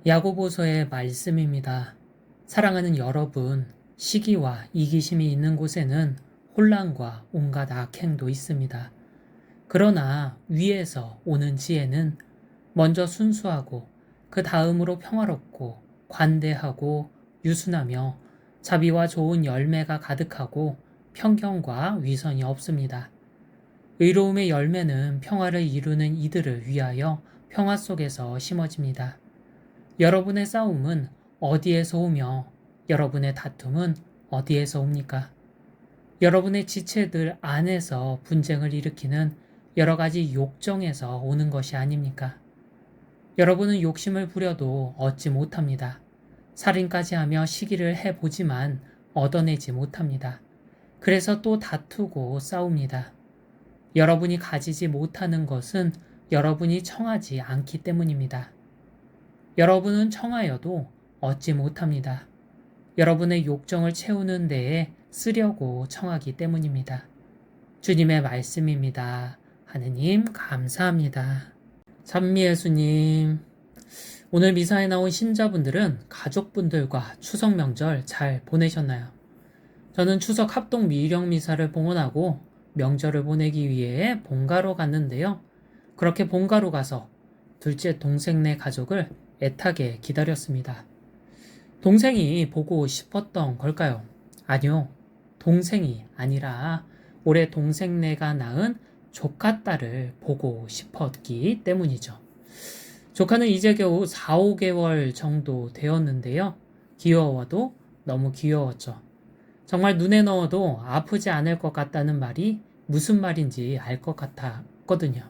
야고보서의 말씀입니다. 사랑하는 여러분, 시기와 이기심이 있는 곳에는 혼란과 온갖 악행도 있습니다. 그러나 위에서 오는 지혜는 먼저 순수하고 그 다음으로 평화롭고 관대하고 유순하며 자비와 좋은 열매가 가득하고 편견과 위선이 없습니다. 의로움의 열매는 평화를 이루는 이들을 위하여 평화 속에서 심어집니다. 여러분의 싸움은 어디에서 오며 여러분의 다툼은 어디에서 옵니까? 여러분의 지체들 안에서 분쟁을 일으키는 여러 가지 욕정에서 오는 것이 아닙니까? 여러분은 욕심을 부려도 얻지 못합니다. 살인까지 하며 시기를 해보지만 얻어내지 못합니다. 그래서 또 다투고 싸웁니다. 여러분이 가지지 못하는 것은 여러분이 청하지 않기 때문입니다. 여러분은 청하여도 얻지 못합니다. 여러분의 욕정을 채우는 데에 쓰려고 청하기 때문입니다. 주님의 말씀입니다. 하느님 감사합니다. 찬미예수님, 오늘 미사에 나온 신자분들은 가족분들과 추석 명절 잘 보내셨나요? 저는 추석 합동 미령 미사를 봉헌하고 명절을 보내기 위해 본가로 갔는데요. 그렇게 본가로 가서 둘째 동생네 가족을 애타게 기다렸습니다. 동생이 보고 싶었던 걸까요? 아니요. 동생이 아니라 올해 동생네가 낳은 조카 딸을 보고 싶었기 때문이죠. 조카는 이제 겨우 4, 5개월 정도 되었는데요. 귀여워도 너무 귀여웠죠. 정말 눈에 넣어도 아프지 않을 것 같다는 말이 무슨 말인지 알 것 같았거든요.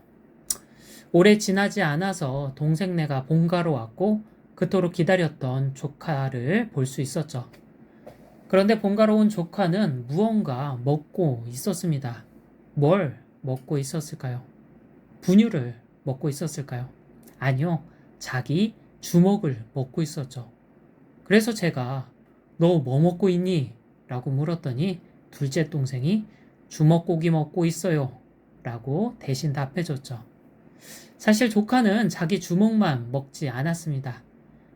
오래 지나지 않아서 동생네가 본가로 왔고 그토록 기다렸던 조카를 볼 수 있었죠. 그런데 본가로 온 조카는 무언가 먹고 있었습니다. 뭘 먹고 있었을까요? 분유를 먹고 있었을까요? 아니요. 자기 주먹을 먹고 있었죠. 그래서 제가 너 뭐 먹고 있니? 라고 물었더니 둘째 동생이 주먹고기 먹고 있어요. 라고 대신 답해줬죠. 사실 조카는 자기 주먹만 먹지 않았습니다.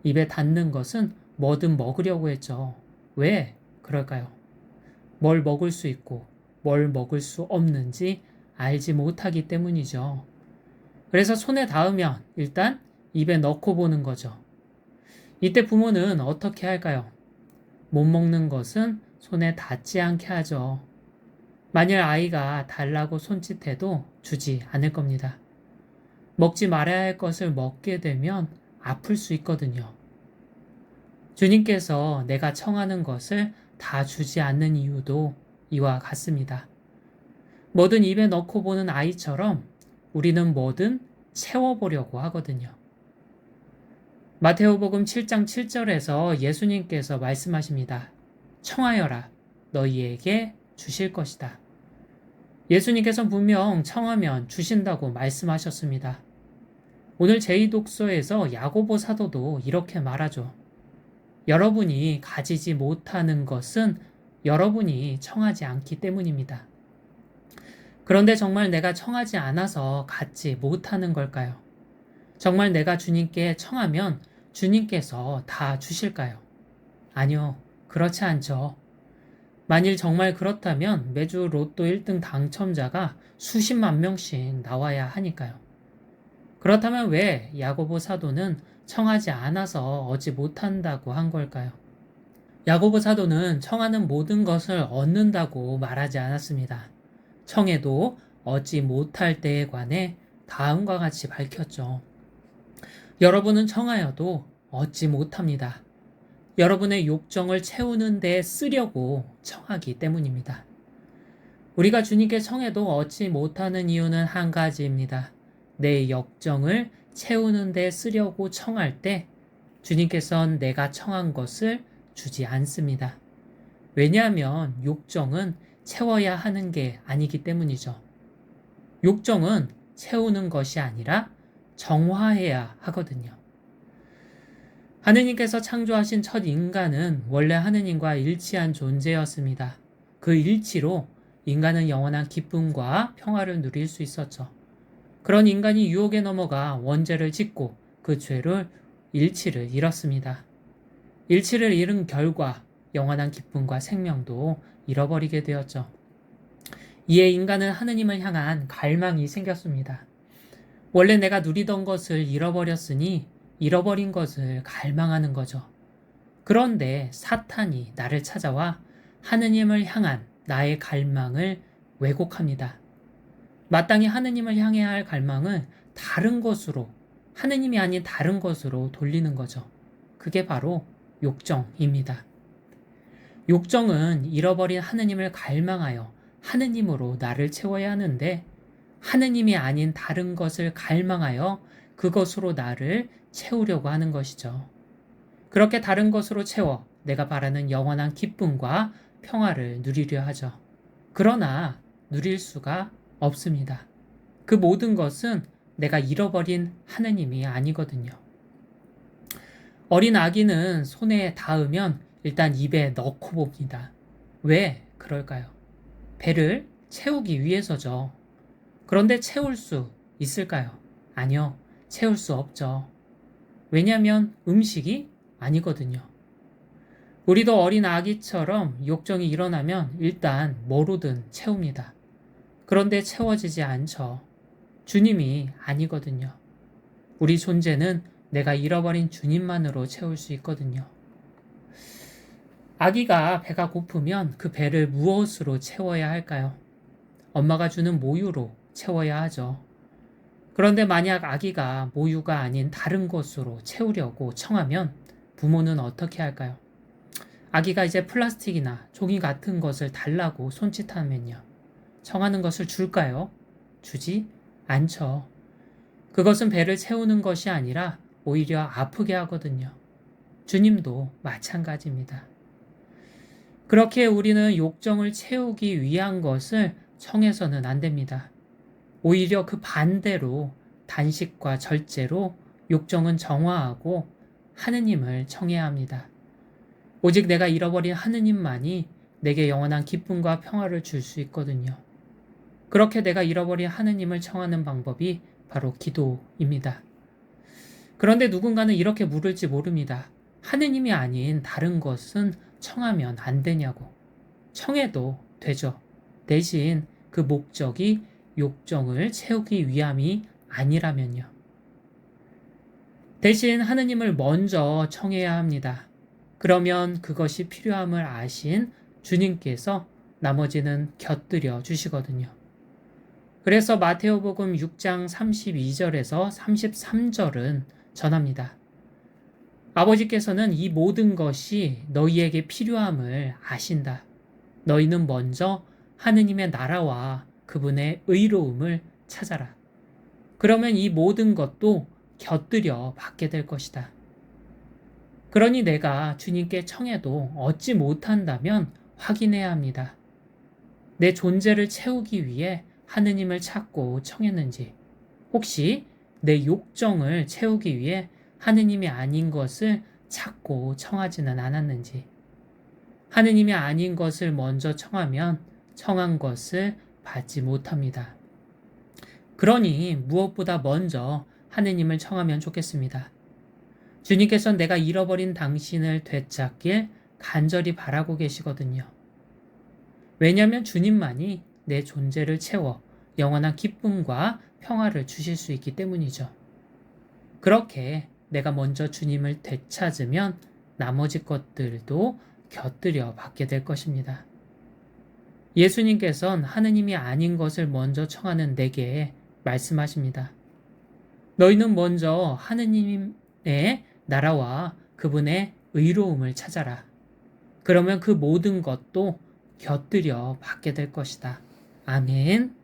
입에 닿는 것은 뭐든 먹으려고 했죠. 왜 그럴까요? 뭘 먹을 수 있고 뭘 먹을 수 없는지 알지 못하기 때문이죠. 그래서 손에 닿으면 일단 입에 넣고 보는 거죠. 이때 부모는 어떻게 할까요? 못 먹는 것은 손에 닿지 않게 하죠. 만일 아이가 달라고 손짓해도 주지 않을 겁니다. 먹지 말아야 할 것을 먹게 되면 아플 수 있거든요. 주님께서 내가 청하는 것을 다 주지 않는 이유도 이와 같습니다. 뭐든 입에 넣고 보는 아이처럼 우리는 뭐든 채워보려고 하거든요. 마테오복음 7장 7절에서 예수님께서 말씀하십니다. 청하여라, 너희에게 주실 것이다. 예수님께서 분명 청하면 주신다고 말씀하셨습니다. 오늘 제2독서에서 야고보 사도도 이렇게 말하죠. 여러분이 가지지 못하는 것은 여러분이 청하지 않기 때문입니다. 그런데 정말 내가 청하지 않아서 갖지 못하는 걸까요? 정말 내가 주님께 청하면 주님께서 다 주실까요? 아니요, 그렇지 않죠. 만일 정말 그렇다면 매주 로또 1등 당첨자가 수십만 명씩 나와야 하니까요. 그렇다면 왜 야고보 사도는 청하지 않아서 얻지 못한다고 한 걸까요? 야고보 사도는 청하는 모든 것을 얻는다고 말하지 않았습니다. 청해도 얻지 못할 때에 관해 다음과 같이 밝혔죠. 여러분은 청하여도 얻지 못합니다. 여러분의 욕정을 채우는 데 쓰려고 청하기 때문입니다. 우리가 주님께 청해도 얻지 못하는 이유는 한 가지입니다. 내 욕정을 채우는 데 쓰려고 청할 때 주님께서는 내가 청한 것을 주지 않습니다. 왜냐하면 욕정은 채워야 하는 게 아니기 때문이죠. 욕정은 채우는 것이 아니라 정화해야 하거든요. 하느님께서 창조하신 첫 인간은 원래 하느님과 일치한 존재였습니다. 그 일치로 인간은 영원한 기쁨과 평화를 누릴 수 있었죠. 그런 인간이 유혹에 넘어가 원죄를 짓고 그 죄를 일치를 잃었습니다. 일치를 잃은 결과 영원한 기쁨과 생명도 잃어버리게 되었죠. 이에 인간은 하느님을 향한 갈망이 생겼습니다. 원래 내가 누리던 것을 잃어버렸으니 잃어버린 것을 갈망하는 거죠. 그런데 사탄이 나를 찾아와 하느님을 향한 나의 갈망을 왜곡합니다. 마땅히 하느님을 향해야 할 갈망을 다른 것으로, 하느님이 아닌 다른 것으로 돌리는 거죠. 그게 바로 욕정입니다. 욕정은 잃어버린 하느님을 갈망하여 하느님으로 나를 채워야 하는데, 하느님이 아닌 다른 것을 갈망하여 그것으로 나를 채우려고 하는 것이죠. 그렇게 다른 것으로 채워 내가 바라는 영원한 기쁨과 평화를 누리려 하죠. 그러나 누릴 수가 없습니다. 그 모든 것은 내가 잃어버린 하느님이 아니거든요. 어린 아기는 손에 닿으면 일단 입에 넣고 봅니다. 왜 그럴까요? 배를 채우기 위해서죠. 그런데 채울 수 있을까요? 아니요. 채울 수 없죠. 왜냐하면 음식이 아니거든요. 우리도 어린 아기처럼 욕정이 일어나면 일단 뭐로든 채웁니다. 그런데 채워지지 않죠. 주님이 아니거든요. 우리 존재는 내가 잃어버린 주님만으로 채울 수 있거든요. 아기가 배가 고프면 그 배를 무엇으로 채워야 할까요? 엄마가 주는 모유로 채워야 하죠. 그런데 만약 아기가 모유가 아닌 다른 것으로 채우려고 청하면 부모는 어떻게 할까요? 아기가 이제 플라스틱이나 종이 같은 것을 달라고 손짓하면요. 청하는 것을 줄까요? 주지 않죠. 그것은 배를 채우는 것이 아니라 오히려 아프게 하거든요. 주님도 마찬가지입니다. 그렇게 우리는 욕정을 채우기 위한 것을 청해서는 안 됩니다. 오히려 그 반대로 단식과 절제로 욕정은 정화하고 하느님을 청해야 합니다. 오직 내가 잃어버린 하느님만이 내게 영원한 기쁨과 평화를 줄 수 있거든요. 그렇게 내가 잃어버린 하느님을 청하는 방법이 바로 기도입니다. 그런데 누군가는 이렇게 물을지 모릅니다. 하느님이 아닌 다른 것은 청하면 안 되냐고. 청해도 되죠. 대신 그 목적이 욕정을 채우기 위함이 아니라면요. 대신 하느님을 먼저 청해야 합니다. 그러면 그것이 필요함을 아신 주님께서 나머지는 곁들여 주시거든요. 그래서 마테오복음 6장 32절에서 33절은 전합니다. 아버지께서는 이 모든 것이 너희에게 필요함을 아신다. 너희는 먼저 하느님의 나라와 그분의 의로움을 찾아라. 그러면 이 모든 것도 곁들여 받게 될 것이다. 그러니 내가 주님께 청해도 얻지 못한다면 확인해야 합니다. 내 존재를 채우기 위해 하느님을 찾고 청했는지, 혹시 내 욕정을 채우기 위해 하느님이 아닌 것을 찾고 청하지는 않았는지, 하느님이 아닌 것을 먼저 청하면 청한 것을 받지 못합니다. 그러니 무엇보다 먼저 하느님을 청하면 좋겠습니다. 주님께서는 내가 잃어버린 당신을 되찾길 간절히 바라고 계시거든요. 왜냐하면 주님만이 내 존재를 채워 영원한 기쁨과 평화를 주실 수 있기 때문이죠. 그렇게 내가 먼저 주님을 되찾으면 나머지 것들도 곁들여 받게 될 것입니다. 예수님께서는 하느님이 아닌 것을 먼저 청하는 내게 말씀하십니다. 너희는 먼저 하느님의 나라와 그분의 의로움을 찾아라. 그러면 그 모든 것도 곁들여 받게 될 것이다. 아멘.